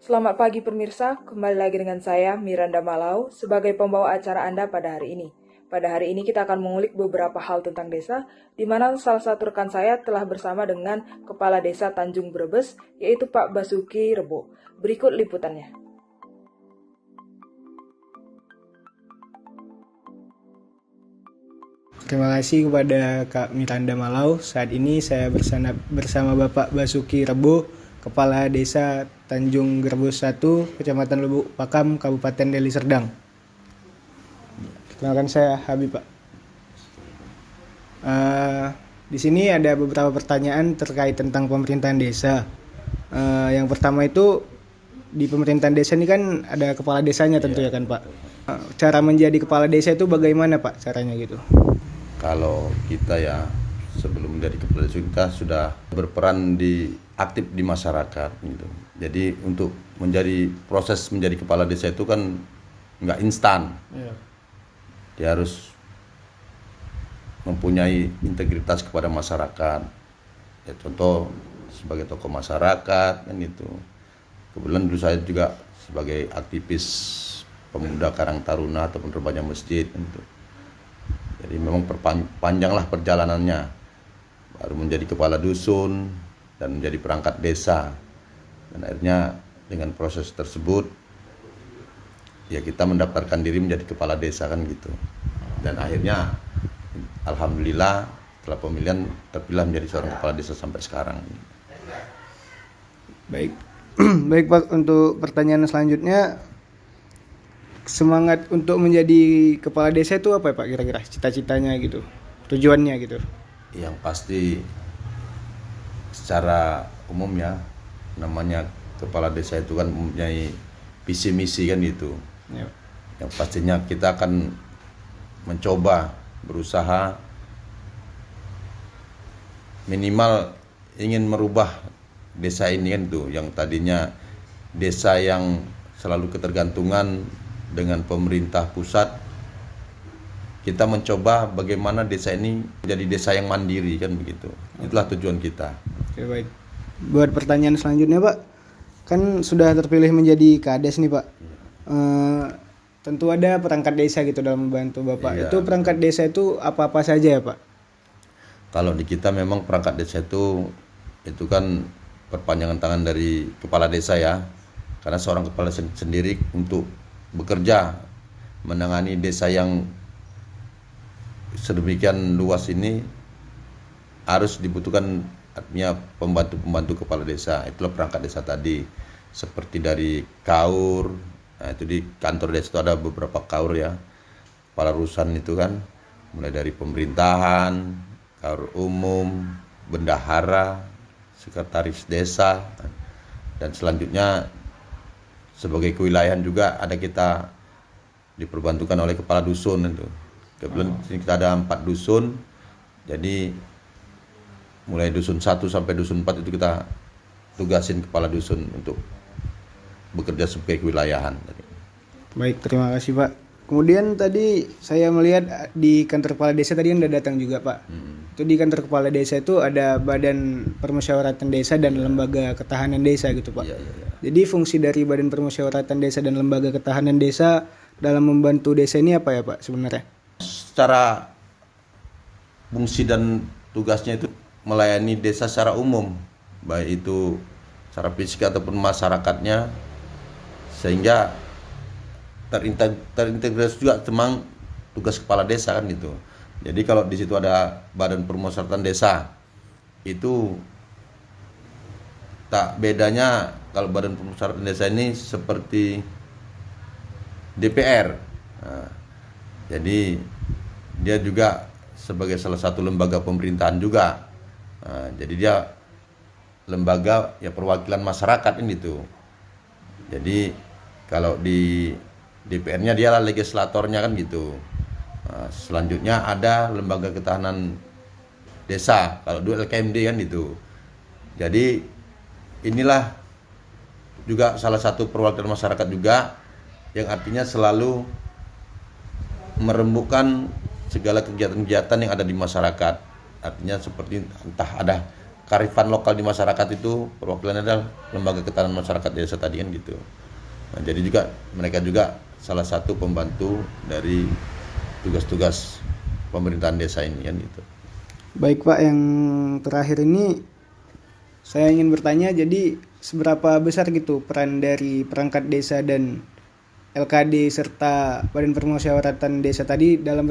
Selamat pagi pemirsa, kembali lagi dengan saya Miranda Malau sebagai pembawa acara Anda pada hari ini. Pada hari ini kita akan mengulik beberapa hal tentang desa, di mana salah satu rekan saya telah bersama dengan Kepala Desa Tanjung Brebes, yaitu Pak Basuki Rebo. Berikut liputannya. Terima kasih kepada Kak Miranda Malau. Saat ini saya bersama Bapak Basuki Rebo, Kepala Desa Tanjung Brebes 1, Kecamatan Lubuk Pakam, Kabupaten Deli Serdang. Kenalkan saya Habib, Pak. Di sini ada beberapa pertanyaan terkait tentang pemerintahan desa. Yang pertama itu, di pemerintahan desa ini kan ada kepala desanya tentunya kan, Pak. Cara menjadi kepala desa itu bagaimana, Pak, caranya gitu? Kalau kita ya sebelum menjadi kepala desa kita sudah berperan aktif di masyarakat gitu. Jadi untuk proses menjadi kepala desa itu kan nggak instan. Dia harus mempunyai integritas kepada masyarakat. Ya, contoh sebagai tokoh masyarakat kan gitu. Kebetulan dulu saya juga sebagai aktivis pemuda Karang Taruna ataupun Rebana Masjid gitu. Jadi memang panjanglah perjalanannya, baru menjadi kepala dusun dan menjadi perangkat desa. Dan akhirnya dengan proses tersebut, ya kita mendaftarkan diri menjadi kepala desa kan gitu. Dan akhirnya, alhamdulillah setelah pemilihan terpilih menjadi seorang kepala desa sampai sekarang. Baik, baik Pak. Untuk pertanyaan selanjutnya, semangat untuk menjadi kepala desa itu apa ya Pak, kira-kira cita-citanya gitu, tujuannya gitu? Yang pasti secara umum ya, namanya kepala desa itu kan mempunyai visi misi kan gitu. Ya. Yang pastinya kita akan mencoba berusaha minimal ingin merubah desa ini kan itu, yang tadinya desa yang selalu ketergantungan dengan pemerintah pusat, kita mencoba bagaimana desa ini menjadi desa yang mandiri kan begitu. Itulah tujuan kita. Oke, baik. Buat pertanyaan selanjutnya Pak, kan sudah terpilih menjadi Kades nih Pak. Tentu ada perangkat desa gitu dalam membantu Bapak. Iya. Itu perangkat desa itu apa-apa saja ya Pak? Kalau di kita memang perangkat desa itu kan perpanjangan tangan dari kepala desa ya. Karena seorang kepala sendiri untuk bekerja menangani desa yang sedemikian luas ini harus dibutuhkan artinya pembantu kepala desa. Itulah perangkat desa tadi, seperti dari KAUR. Nah, itu di kantor desa itu ada beberapa KAUR ya, kepala urusan itu kan, mulai dari pemerintahan, KAUR umum, bendahara, sekretaris desa, dan selanjutnya sebagai kewilayahan juga ada kita diperbantukan oleh kepala dusun itu. Kebetulan kita ada 4 dusun, jadi mulai dusun 1 sampai dusun 4 itu kita tugasin kepala dusun untuk bekerja sebagai kewilayahan. Baik, terima kasih Pak. Kemudian tadi saya melihat di kantor kepala desa tadi Anda datang juga Pak. Itu di kantor kepala desa itu ada Badan Permusyawaratan Desa dan Lembaga Ketahanan Desa gitu Pak. Iya. Jadi fungsi dari Badan Permusyawaratan Desa dan Lembaga Ketahanan Desa dalam membantu desa ini apa ya Pak sebenarnya? Secara fungsi dan tugasnya itu melayani desa secara umum, baik itu secara fisik ataupun masyarakatnya, sehingga terintegrasi juga memang tugas kepala desa kan gitu. Jadi kalau di situ ada Badan Permusyawaratan Desa, itu tak bedanya kalau Badan Permusyawaratan Desa ini seperti DPR. Nah, jadi dia juga sebagai salah satu lembaga pemerintahan juga. Nah, jadi dia lembaga ya perwakilan masyarakat ini gitu. Jadi kalau di DPR-nya dia lah legislatornya kan gitu. Nah, selanjutnya ada lembaga ketahanan desa, kalau dulu LKMD kan gitu. Jadi inilah juga salah satu perwakilan masyarakat juga, yang artinya selalu merembukkan segala kegiatan-kegiatan yang ada di masyarakat. Artinya seperti entah ada kearifan lokal di masyarakat itu perwakilannya adalah lembaga ketahanan masyarakat desa tadi kan gitu. Nah, jadi juga mereka juga salah satu pembantu dari tugas-tugas pemerintahan desa ini kan gitu. Baik Pak, yang terakhir ini saya ingin bertanya, jadi seberapa besar gitu peran dari perangkat desa dan LKD serta Badan Permusyawaratan Desa tadi dalam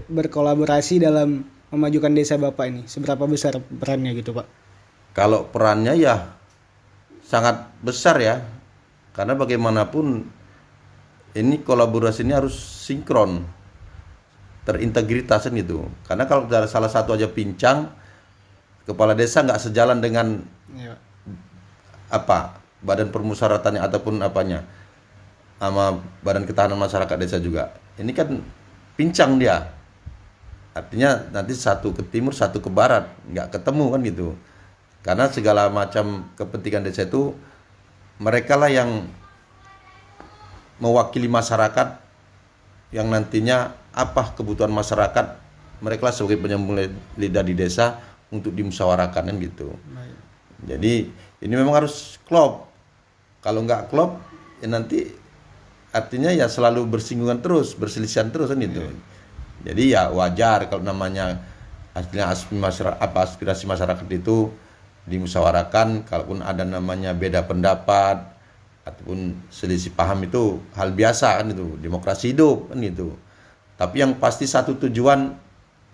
berkolaborasi dalam memajukan desa Bapak ini? Seberapa besar perannya gitu Pak? Kalau perannya ya sangat besar ya, karena bagaimanapun ini kolaborasi ini harus sinkron, terintegritas kan gitu. Karena kalau dari salah satu aja pincang, kepala desa nggak sejalan dengan Ya. badan permusyawaratannya ataupun apanya, sama badan ketahanan masyarakat desa juga. Ini kan pincang dia. Artinya nanti satu ke timur, satu ke barat, nggak ketemu kan gitu. Karena segala macam kepentingan desa itu mereka lah yang mewakili masyarakat, yang nantinya apa kebutuhan masyarakat, mereka lah sebagai penyambung lidah di desa untuk dimusyawarahkan kan gitu. Jadi ini memang harus klop. Kalau nggak klop ya nanti artinya ya selalu bersinggungan terus, berselisihan terus kan gitu. Jadi ya wajar kalau namanya aspirasi masyarakat itu dimusyawarahkan. Kalaupun ada namanya beda pendapat ataupun selisih paham itu hal biasa kan itu, demokrasi hidup kan gitu. Tapi yang pasti satu tujuan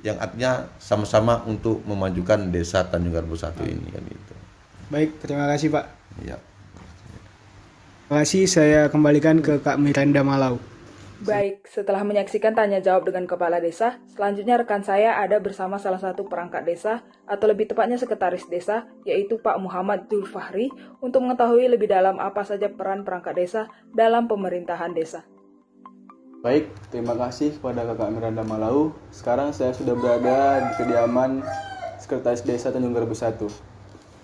yang artinya sama-sama untuk memajukan desa Tanjung Garbu 1 ini kan gitu. Baik, terima kasih Pak. Ya. Terima kasih, saya kembalikan ke Kak Miranda Malau. Baik, setelah menyaksikan tanya jawab dengan kepala desa, selanjutnya rekan saya ada bersama salah satu perangkat desa, atau lebih tepatnya sekretaris desa, yaitu Pak Muhammad Zulfahri, untuk mengetahui lebih dalam apa saja peran perangkat desa dalam pemerintahan desa. Baik, terima kasih kepada Kakak Miranda Malau. Sekarang saya sudah berada di kediaman Sekretaris Desa Tanjung Garbu 1.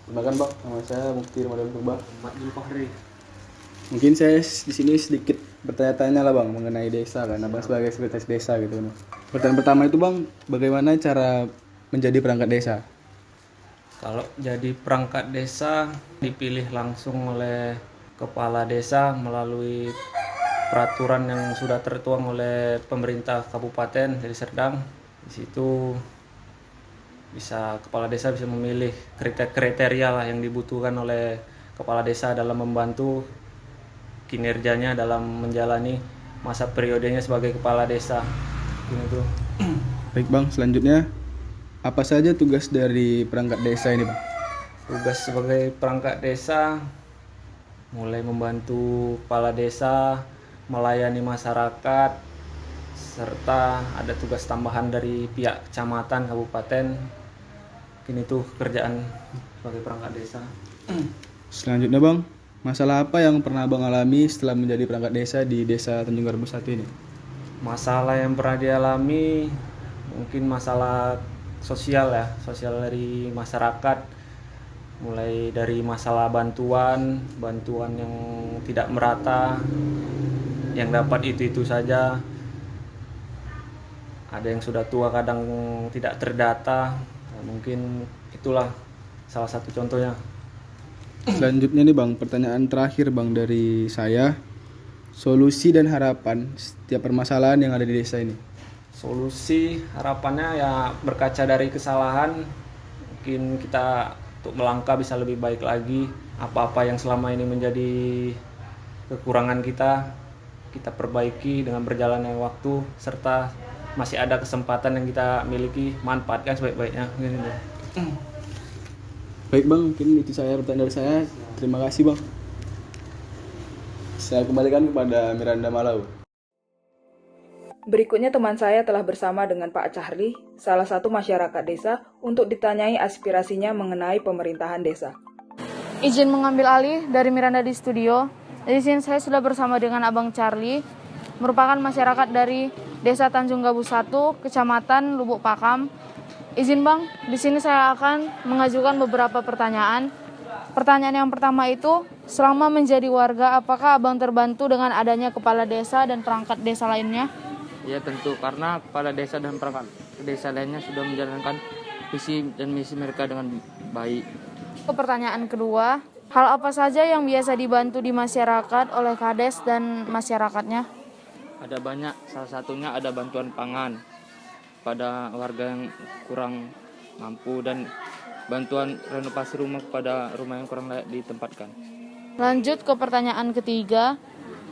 Perkenalkan Bang, nama saya Mukti Ramadan Purba. Mungkin saya di sini sedikit bertanya-tanya lah Bang mengenai desa kan, Abang sebagai sekretaris desa gitu kan. Pertanyaan pertama itu Bang, bagaimana cara menjadi perangkat desa? Kalau jadi perangkat desa dipilih langsung oleh kepala desa melalui peraturan yang sudah tertuang oleh pemerintah Kabupaten Deli Serdang. Di situ kepala desa bisa memilih kriteria lah yang dibutuhkan oleh kepala desa dalam membantu kinerjanya dalam menjalani masa periodenya sebagai kepala desa. Gitu. Baik Bang, selanjutnya apa saja tugas dari perangkat desa ini Bang? Tugas sebagai perangkat desa mulai membantu kepala desa melayani masyarakat, serta ada tugas tambahan dari pihak kecamatan, kabupaten. Ini tuh kerjaan sebagai perangkat desa. Selanjutnya Bang, masalah apa yang pernah Bang alami setelah menjadi perangkat desa di desa Tanjung Garbu 1 ini? Masalah yang pernah dialami mungkin masalah sosial ya, sosial dari masyarakat, mulai dari masalah bantuan yang tidak merata, yang dapat itu saja, ada yang sudah tua kadang tidak terdata. Nah, mungkin itulah salah satu contohnya. Selanjutnya nih Bang, pertanyaan terakhir Bang dari saya. Solusi dan harapan setiap permasalahan yang ada di desa ini. Solusi harapannya ya berkaca dari kesalahan, mungkin kita untuk melangkah bisa lebih baik lagi. Apa-apa yang selama ini menjadi kekurangan kita perbaiki dengan berjalannya waktu, serta masih ada kesempatan yang kita miliki, manfaatkan sebaik-baiknya. Baik Bang, mungkin itu pertanyaan dari saya. Terima kasih Bang. Saya kembalikan kepada Miranda Malau. Berikutnya teman saya telah bersama dengan Pak Cahli, salah satu masyarakat desa, untuk ditanyai aspirasinya mengenai pemerintahan desa. Izin mengambil alih dari Miranda di studio. Di sini saya sudah bersama dengan Abang Charlie, merupakan masyarakat dari Desa Tanjung Garbu 1, Kecamatan Lubuk Pakam. Izin Bang, di sini saya akan mengajukan beberapa pertanyaan. Pertanyaan yang pertama itu, selama menjadi warga, apakah Abang terbantu dengan adanya kepala desa dan perangkat desa lainnya? Ya tentu, karena kepala desa dan perangkat desa lainnya sudah menjalankan visi dan misi mereka dengan baik. Pertanyaan kedua, hal apa saja yang biasa dibantu di masyarakat oleh Kades dan masyarakatnya? Ada banyak, salah satunya ada bantuan pangan pada warga yang kurang mampu dan bantuan renovasi rumah kepada rumah yang kurang layak ditempatkan. Lanjut ke pertanyaan ketiga,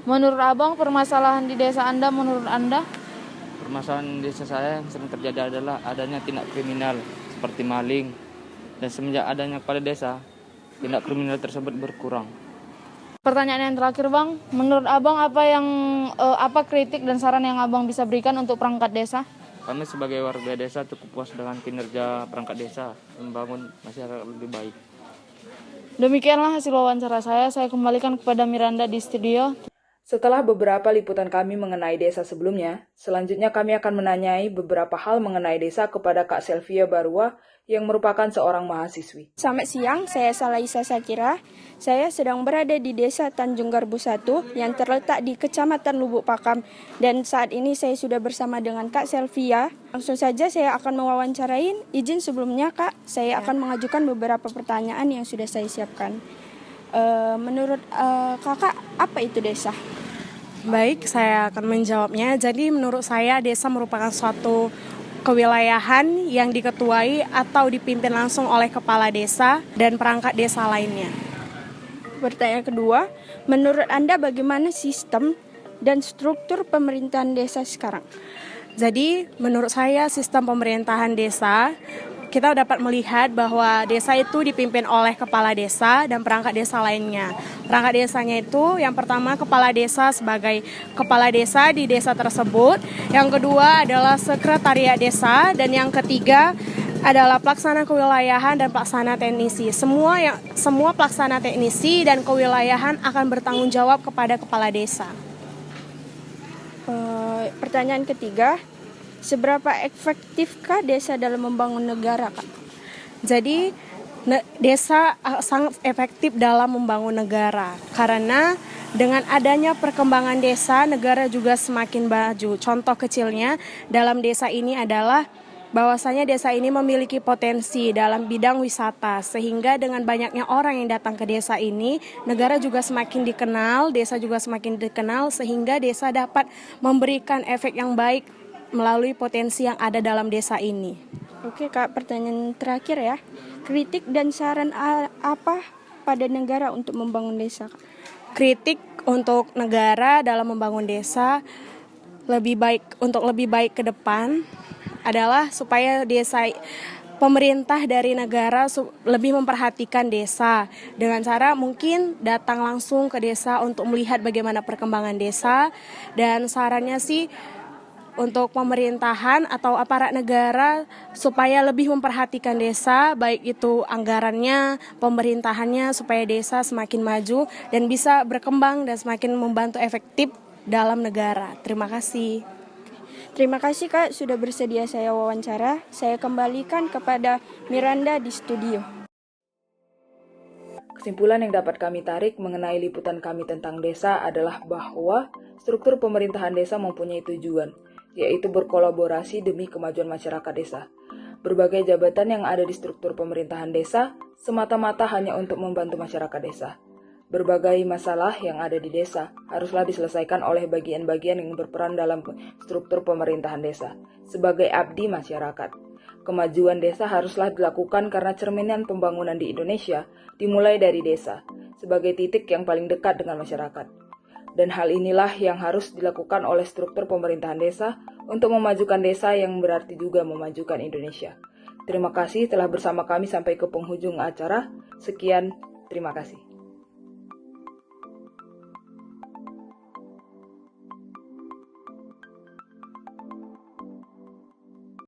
menurut Abang permasalahan di desa Anda menurut Anda? Permasalahan desa saya yang sering terjadi adalah adanya tindak kriminal seperti maling, dan semenjak adanya kepala desa, tindak kriminal tersebut berkurang. Pertanyaan yang terakhir Bang, menurut Abang apa kritik dan saran yang Abang bisa berikan untuk perangkat desa? Kami sebagai warga desa cukup puas dengan kinerja perangkat desa membangun masyarakat lebih baik. Demikianlah hasil wawancara saya kembalikan kepada Miranda di studio. Setelah beberapa liputan kami mengenai desa sebelumnya, selanjutnya kami akan menanyai beberapa hal mengenai desa kepada Kak Selvia Barua yang merupakan seorang mahasiswi. Selamat siang, saya Salaisa Sakira. Saya sedang berada di Desa Tanjung Garbu 1 yang terletak di Kecamatan Lubuk Pakam. Dan saat ini saya sudah bersama dengan Kak Selvia. Langsung saja saya akan mewawancarain. Izin sebelumnya Kak, saya akan mengajukan beberapa pertanyaan yang sudah saya siapkan. Menurut Kakak, apa itu desa? Baik, saya akan menjawabnya. Jadi menurut saya desa merupakan suatu kewilayahan yang diketuai atau dipimpin langsung oleh kepala desa dan perangkat desa lainnya. Pertanyaan kedua, menurut Anda bagaimana sistem dan struktur pemerintahan desa sekarang? Jadi menurut saya sistem pemerintahan desa, kita dapat melihat bahwa desa itu dipimpin oleh kepala desa dan perangkat desa lainnya. Perangkat desanya itu yang pertama kepala desa sebagai kepala desa di desa tersebut. Yang kedua adalah sekretariat desa dan yang ketiga adalah pelaksana kewilayahan dan pelaksana teknisi. Semua pelaksana teknisi dan kewilayahan akan bertanggung jawab kepada kepala desa. Pertanyaan ketiga, seberapa efektifkah desa dalam membangun negara, Kak? Jadi desa sangat efektif dalam membangun negara karena dengan adanya perkembangan desa, negara juga semakin maju. Contoh kecilnya dalam desa ini adalah bahwasanya desa ini memiliki potensi dalam bidang wisata, sehingga dengan banyaknya orang yang datang ke desa ini, negara juga semakin dikenal, desa juga semakin dikenal, sehingga desa dapat memberikan efek yang baik melalui potensi yang ada dalam desa ini. Oke Kak, pertanyaan terakhir ya. Kritik dan saran apa pada negara untuk membangun desa, Kak? Kritik untuk negara dalam membangun desa lebih baik ke depan adalah supaya pemerintah dari negara lebih memperhatikan desa dengan cara mungkin datang langsung ke desa untuk melihat bagaimana perkembangan desa, dan sarannya sih untuk pemerintahan atau aparat negara supaya lebih memperhatikan desa, baik itu anggarannya, pemerintahannya, supaya desa semakin maju dan bisa berkembang dan semakin membantu efektif dalam negara. Terima kasih. Terima kasih Kak sudah bersedia saya wawancara. Saya kembalikan kepada Miranda di studio. Kesimpulan yang dapat kami tarik mengenai liputan kami tentang desa adalah bahwa struktur pemerintahan desa mempunyai tujuan, yaitu berkolaborasi demi kemajuan masyarakat desa. Berbagai jabatan yang ada di struktur pemerintahan desa semata-mata hanya untuk membantu masyarakat desa. Berbagai masalah yang ada di desa haruslah diselesaikan oleh bagian-bagian yang berperan dalam struktur pemerintahan desa sebagai abdi masyarakat. Kemajuan desa haruslah dilakukan karena cerminan pembangunan di Indonesia dimulai dari desa sebagai titik yang paling dekat dengan masyarakat. Dan hal inilah yang harus dilakukan oleh struktur pemerintahan desa untuk memajukan desa yang berarti juga memajukan Indonesia. Terima kasih telah bersama kami sampai ke penghujung acara. Sekian, terima kasih.